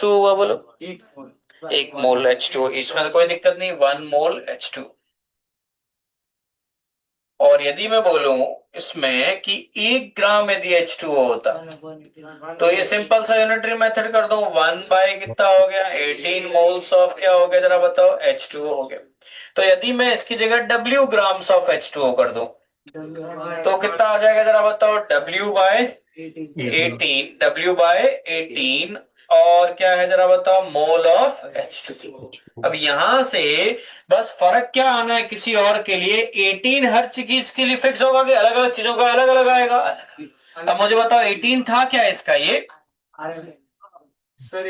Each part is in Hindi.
H2 हुआ बोलो? 1 मोल H2, इसमें तो कोई दिक्कत नहीं, 1 मोल H2। और यदि मैं बोलूं इसमें कि 1 ग्राम यदि H2O होता, तो ये सिंपल सा यूनिटरी मेथड कर दूं, 1 बाय कितना हो गया, 18 मोल्स ऑफ क्या हो गया जरा बताओ, H2O हो गया। तो यदि मैं इसकी जगह W ग्राम्स ऑफ H2O कर दूं तो कितना आ जाएगा जरा बताओ, W बाय 18 और क्या है जरा बताओ, मोल ऑफ H2। अब यहां से बस फर्क क्या आना है किसी और के लिए, 18 हर चीज के लिए फिक्स होगा कि अलग अलग चीजों का अलग अलग आएगा। अब मुझे बताओ 18 था क्या इसका, ये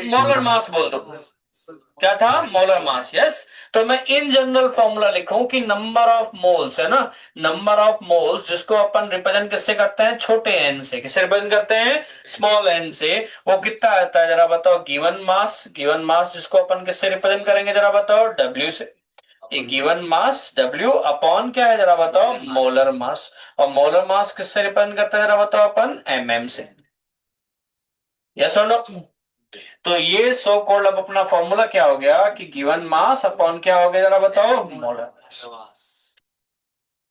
मोलर मास बोल दो, क्या था, मोलर मास, यस। तो मैं इन जनरल फॉर्मूला लिखूं कि नंबर ऑफ मोल्स है ना, नंबर ऑफ मोल्स जिसको अपन रिप्रेजेंट किससे करते हैं, छोटे एन से, किससे रिप्रेजेंट करते हैं, स्मॉल एन से, वो कितना आता है जरा बताओ, गिवन मास, गिवन मास जिसको अपन किससे रिप्रेजेंट करेंगे जरा बताओ, डब्ल्यू से। ये गिवन मास डब्ल्यू अपॉन क्या है जरा बताओ, मोलर मास। और मोलर मास किससे रिप्रेजेंट करते हैं जरा बताओ अपन, एमएम से, यस और नो। तो ये सो कॉल्ड अब अपना फॉर्मूला क्या हो गया कि गिवन मास अपॉन क्या हो गया जरा बताओ, मोलर मास।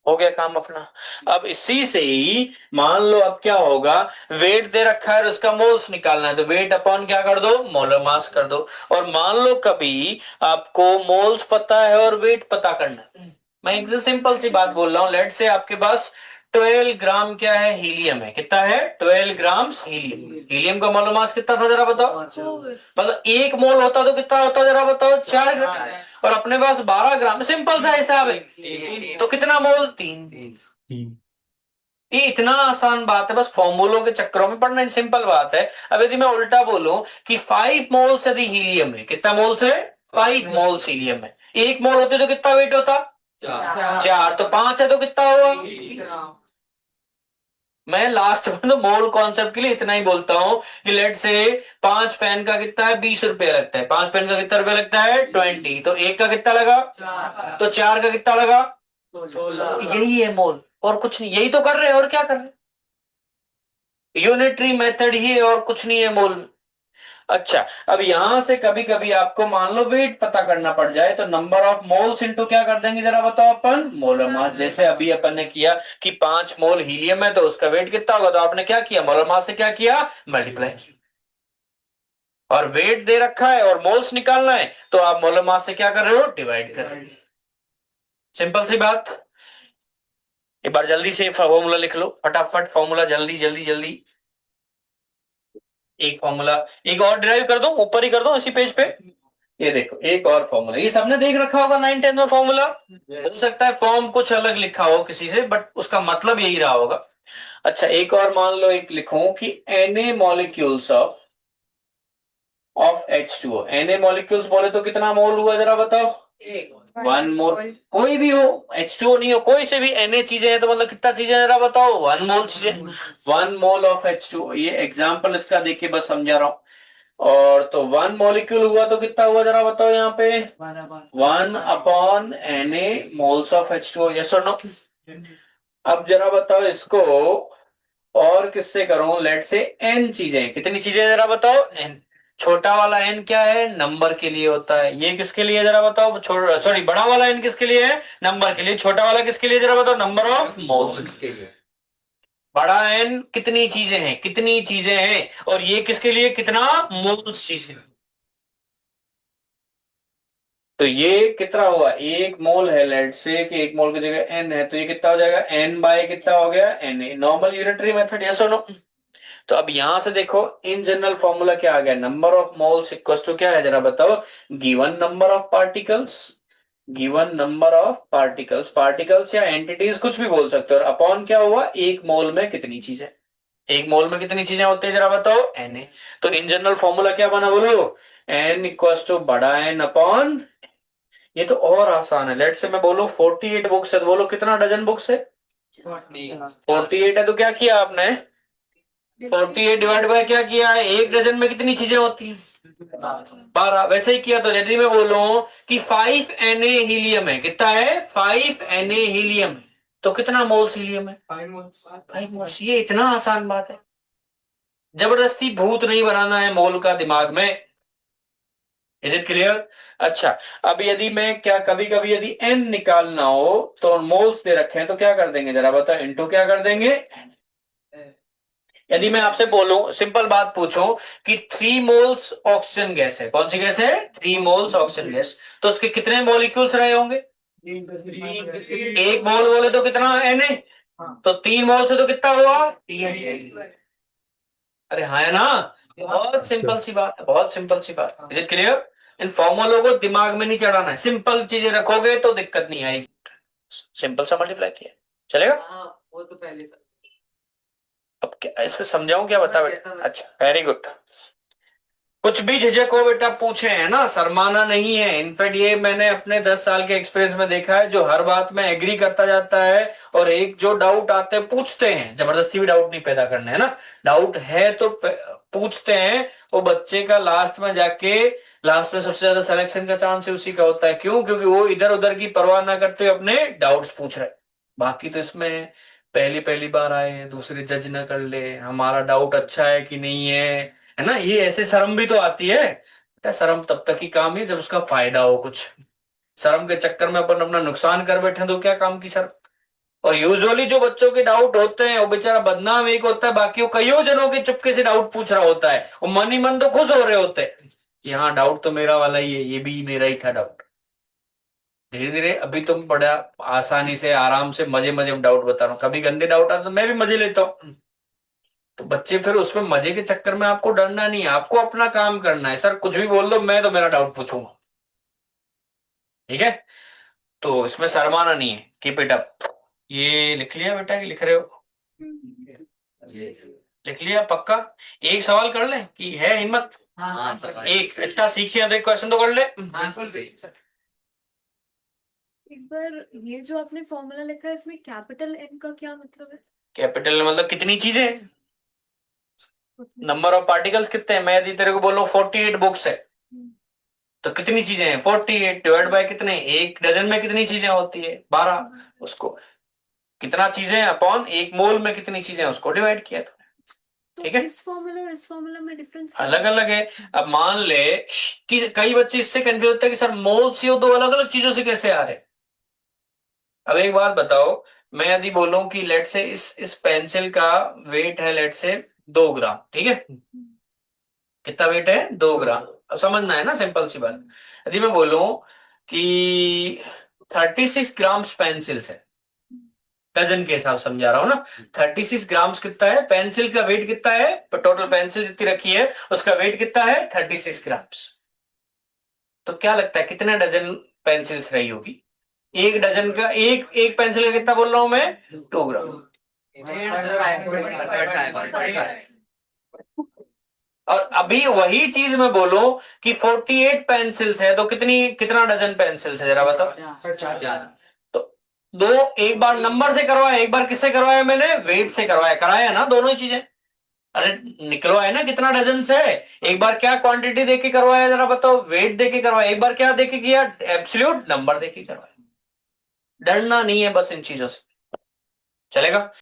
हो गया काम अपना। अब इसी से ही मान लो अब क्या होगा, वेट दे रखा है और उसका मोल्स निकालना है, तो वेट अपॉन क्या कर दो, मोलर मास कर दो। और मान लो कभी आपको मोल्स पता है और वेट पता करना है, मैं एक सिंपल सी बात बोल रहा हूं, लेट से आपके पास 12 ग्राम क्या है, हीलियम है, कितना है, 12 ग्राम हीलियम। हीलियम का मोलर मास कितना था जरा बताओ, मतलब 1 मोल होता तो कितना होता जरा बताओ, 4 ग्राम। और अपने पास 12 ग्राम, सिंपल सा हिसाब है, तो कितना मोल, 3। ये इतना आसान बात है, बस फॉर्मूलों के चक्करों में पढ़ना, सिंपल बात है। अब यदि मैं उल्टा बोलूं कि 5 मोल्स यदि हीलियम है, कितना मोल्स है, 5 मोल्स हीलियम है, 1 मोल होते तो कितना वेट होता, 4, तो 5 है तो कितना हुआ। मैं लास्ट में तो मोल कॉन्सेप्ट के लिए इतना ही बोलता हूं कि लेट से 5 पेन का कितना है, 20 रुपया लगता है, 5 पेन का कितना रुपया लगता है, 20, तो एक का कितना लगा, तो 4 का कितना लगा, यही है मोल, और कुछ नहीं, यही तो कर रहे हैं, और क्या कर रहे हैं, यूनिटरी मेथड ही है और कुछ नहीं है मोल में। अच्छा, अब यहां से कभी कभी आपको मान लो वेट पता करना पड़ जाए, तो नंबर ऑफ मोल्स इनटू क्या कर देंगे जरा बताओ अपन, मोलर मास। जैसे अभी अपन ने किया कि 5 मोल हीलियम है तो उसका वेट कितना होगा, तो आपने क्या किया, मोलर मास से क्या किया, मल्टीप्लाई किया। और वेट दे रखा है और मोल्स निकालना है, तो आप मोलर मास से क्या कर रहे हो, डिवाइड कर रहे हो। सिंपल सी बात। एक बार जल्दी से फॉर्मूला लिख लो, फटाफट फॉर्मूला, जल्दी जल्दी जल्दी। एक फॉर्मूला, एक और डिराइव कर दो, ऊपर ही कर दो इसी पेज पे। ये देखो एक और फॉर्मूला, ये सबने देख रखा होगा 9th 10th में फॉर्मूला। हो सकता है फॉर्म कुछ अलग लिखा हो किसी से, बट उसका मतलब यही रहा होगा। अच्छा, एक और मान लो एक लिखूं कि Na molecules of H2O, Na molecules बोले तो कितना मोल हुआ जरा बताओ, 1 मोल। कोई भी हो, H2O नहीं हो, कोई से भी Na चीजें हैं तो मतलब कितना चीजें जरा बताओ, 1 मोल चीजें, 1 मोल ऑफ H2O। ये एग्जाम्पल इसका देखिए बस समझा रहा हूं। और तो 1 मॉलिक्यूल हुआ तो कितना हुआ जरा बताओ यहाँ पे, 1/Na moles of H2O, yes और नो। अब जरा बताओ इसको और किससे करूं, लेट से n चीजें, कितनी चीजें जरा बताओ, n। छोटा वाला n क्या है, नंबर के लिए होता है, ये किसके लिए जरा बताओ, सॉरी बड़ा वाला n किसके लिए है, नंबर के लिए, छोटा वाला किसके लिए जरा बताओ, नंबर ऑफ मोल्स के लिए। बड़ा एन कितनी चीजें हैं, कितनी चीजें हैं, और ये किसके लिए, कितना मोल्स चीजें। तो ये कितना हुआ, 1 मोल है, लेट से कि 1 मोल की जगह एन है, तो ये कितना हो जाएगा, एन बाय कितना हो गया, N, normal unitary method, yes और नो। तो अब यहां से देखो इन जनरल फॉर्मूला क्या आ गया, number of moles equals to क्या है जरा बताओ, given number of particles, given number of particles, particles या एंटिटीज कुछ भी बोल सकते हो, और अपॉन क्या हुआ, 1 मोल में कितनी चीजें, 1 मोल में कितनी चीजें होती है जरा बताओ, Na। तो इन जनरल फॉर्मूला क्या बना बोलो, n इक्वल्स टू बड़ा एन अपॉन, ये तो और आसान है, लेट से मैं बोलूं 48 बुक्स है, तो बोलो कितना डजन बुक्स है, 48 है, तो क्या किया आपने, 48 डिवाइड बाय क्या किया है, 1 डजन में कितनी चीजें होती हैं, 12। वैसे ही किया तो यदि मैं बोलूं कि 5 Na हीलियम है, कितना है, 5 Na हीलियम है, तो कितना मोल्स हीलियम है, 5 मोल्स। ये इतना आसान बात है, जबरदस्ती भूत नहीं बनाना है मोल का दिमाग में। Is it clear? अच्छा, अब यदि मैं क्या कभी कभी यदि n निकालना हो तो मोल्स दे रखे हैं तो क्या कर देंगे जरा बताओ, इनटू क्या कर देंगे। यदि मैं आपसे बोलूं, सिंपल बात पूछूं कि 3 मोल्स ऑक्सीजन गैस है, कौन सी गैस है? 3 मोल्स ऑक्सीजन गैस, तो उसके कितने मॉलिक्यूल्स रहे होंगे? एक मोल बोले तो कितना एन है, तो 3 मोल से तो कितना हुआ? 3। अरे हाँ, है ना? बहुत सिंपल सी बात है, बहुत सिंपल सी बात। Is it clear? इन फॉर्मूलों को दिमाग में नहीं चढ़ाना है, सिंपल चीजें रखोगे तो दिक्कत नहीं आएगी। सिंपल सा मल्टीप्लाई किया चलेगा। वो तो पहले से। अब क्या इसमें समझाऊं, क्या बता बेटा? अच्छा, वेरी गुड। कुछ भी झिझक हो बेटा पूछे, है ना, शर्माना नहीं है। इनफैक्ट ये मैंने अपने 10 साल के एक्सपीरियंस में देखा है, जो हर बात में एग्री करता जाता है और एक जो डाउट आते हैं पूछते हैं, जबरदस्ती भी डाउट नहीं पैदा करना है ना, डाउट है तो पूछते हैं, वो बच्चे का लास्ट में जाके, लास्ट में सबसे ज्यादा सिलेक्शन का चांस है उसी का होता है। क्यों? क्योंकि वो इधर उधर की परवाह ना करते हुए अपने डाउट्स पूछ रहे हैं। बाकी तो इसमें पहली पहली बार आए हैं, दूसरे जज ना कर ले हमारा डाउट अच्छा है कि नहीं है ना, ये ऐसे शर्म भी तो आती है बेटा। शर्म तब तक ही काम है जब उसका फायदा हो कुछ। शर्म के चक्कर में अपन अपना नुकसान कर बैठे तो क्या काम की शर्म। और यूजुअली जो बच्चों के डाउट होते हैं वो बेचारा बदनाम एक होता है, बाकी वो कईयों जनों के चुपके से डाउट पूछ रहा होता है, वो मन ही मन तो खुश हो रहे होते हैं कि हाँ डाउट तो मेरा वाला ही है, ये भी मेरा ही था डाउट। धीरे धीरे अभी तुम बड़ा आसानी से आराम से मजे मजे में डाउट बता रहा हूँ, कभी गंदे डाउट आते तो मैं भी मजे लेता हूँ। तो बच्चे फिर उसमें मजे के चक्कर में, आपको डरना नहीं है, आपको अपना काम करना है। सर कुछ भी बोल दो, मैं तो मेरा डाउट पूछूंगा, ठीक है? तो इसमें शर्माना नहीं है, कीप इट अप। ये लिख लिया बेटा कि लिख रहे हो? लिख लिया पक्का? एक सवाल कर ले कि है हिम्मत? हाँ एक इतना सीखे तो एक क्वेश्चन तो कर ले। एक बार ये जो आपने फॉर्मूला लिखा है इसमें कैपिटल एन का क्या मतलब है? कैपिटल मतलब कितनी चीजें, नंबर ऑफ पार्टिकल्स कितने हैं। मैं यदि तेरे को बोलूं 48 बुक्स है, तो कितनी चीजें हैं? 48 डिवाइड बाय कितने, एक डजन में कितनी चीजें होती है? 12। उसको कितना चीजें अपॉन एक मोल में कितनी चीजें, उसको डिवाइड किया था। तो ठीक है, इस फॉर्मूला और इस फॉर्मूला में डिफरेंस क्या अलग अलग है। अब मान ले कि कई बच्चे इससे कंफ्यूज होते हैं कि सर मोल सीओ दो अलग अलग चीजों से कैसे आ रहे हैं। अब एक बात बताओ, मैं यदि बोलूं कि लेट से इस पेंसिल का वेट है लेट से 2 ग्राम, ठीक है? कितना वेट है? 2 ग्राम। अब समझना है ना, सिंपल सी बात। यदि मैं बोलूं कि 36 ग्राम्स पेंसिल्स है, डजन के हिसाब से समझा रहा हूं ना, 36 ग्राम्स कितना है, पेंसिल का वेट कितना है, टोटल पेंसिल जितनी रखी है उसका वेट कितना है? 36 ग्राम्स। तो क्या लगता है कितने डजन पेंसिल्स रही होगी? एक डजन का, एक एक पेंसिल का कितना बोल रहा हूं मैं? 2 ग्राम। और अभी वही चीज मैं बोलूं कि 48 पेंसिल्स है तो कितना डजन पेंसिल्स है जरा बताओ। तो दो, एक बार नंबर से करवाया, एक बार किससे करवाया मैंने? वेट से करवाया, कराया ना दोनों ही चीजें। अरे निकलवाया ना कितना डजन से। एक बार क्या क्वांटिटी देके करवाया जरा बताओ? वेट देके करवाया। एक बार क्या देके किया? एब्सोल्यूट नंबर देके करवाया। डरना नहीं है बस इन चीजों से, चलेगा?